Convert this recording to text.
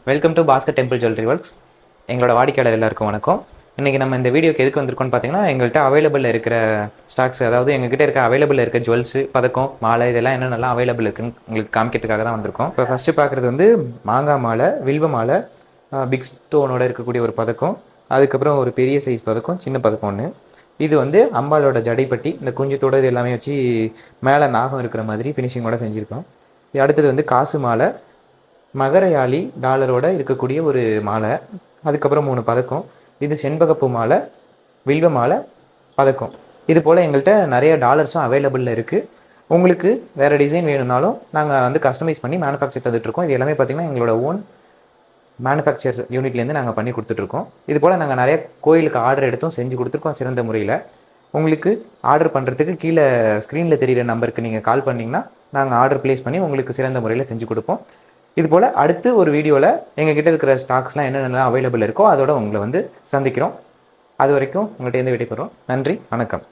Welcome to Bhaskar temple jewellery works. எங்களோட வாடிக்கையாளர் எல்லாருக்கும் வணக்கம். இன்றைக்கி நம்ம இந்த வீடியோக்கு எதுக்கு வந்திருக்கோம்னு பார்த்தீங்கன்னா, எங்கள்கிட்ட அவைலபிள் இருக்கிற ஸ்டாக்ஸ், அதாவது எங்ககிட்ட இருக்க அவைலபிள் இருக்க ஜுவல்ஸு, பதக்கம், மாலை இதெல்லாம் என்னென்னலாம் அவைலபிள் இருக்குன்னு உங்களுக்கு காமிக்கிறதுக்காக தான் வந்திருக்கோம். இப்போ ஃபஸ்ட்டு பார்க்குறது வந்து மாங்காய் மாலை, வில்வ மாலை, பிக் ஸ்டோனோட இருக்கக்கூடிய ஒரு பதக்கம், அதுக்கப்புறம் ஒரு பெரிய சைஸ் பதக்கம், சின்ன பதக்கம் ஒன்று. இது வந்து அம்பாலோட ஜடைப்பட்டி, இந்த குஞ்சத்தோட இது எல்லாமே வச்சு மேலே நாகம் இருக்கிற மாதிரி ஃபினிஷிங்கோட செஞ்சுருக்கோம். அடுத்தது வந்து காசு மாலை, மகரயாளி டாலரோட இருக்கக்கூடிய ஒரு மாலை, அதுக்கப்புறம் 3 பதக்கம். இது செண்பகப்பூ மாலை, வில்வ மாலை, பதக்கம். இது போல் எங்கள்கிட்ட நிறைய டாலர்ஸும் அவைலபிளில் இருக்குது. உங்களுக்கு வேறு டிசைன் வேணும்னாலும் நாங்கள் வந்து கஸ்டமைஸ் பண்ணி மேனுஃபேக்சர் தந்துட்டுருக்கோம். இது எல்லாமே பார்த்திங்கன்னா எங்களோட ஓன் மேனுஃபேக்சர் யூனிட்லேருந்து நாங்கள் பண்ணி கொடுத்துட்ருக்கோம். இது போல் நாங்கள் நிறைய கோயிலுக்கு ஆர்டர் எடுத்தும் செஞ்சு கொடுத்துருக்கோம் சிறந்த முறையில். உங்களுக்கு ஆர்டர் பண்ணுறதுக்கு கீழே ஸ்க்ரீனில் தெரிகிற நம்பருக்கு நீங்கள் கால் பண்ணிங்கன்னா நாங்கள் ஆர்டர் ப்ளேஸ் பண்ணி உங்களுக்கு சிறந்த முறையில் செஞ்சு கொடுப்போம். இது போல் அடுத்து ஒரு வீடியோவில் எங்ககிட்ட இருக்கிற ஸ்டாக்ஸ்லாம் என்னென்னலாம் அவைலபிள் இருக்கோ அதோட உங்களை வந்து சந்திக்கிறோம். அது வரைக்கும் உங்கள்கிட்ட விடைபெறுறோம். நன்றி, வணக்கம்.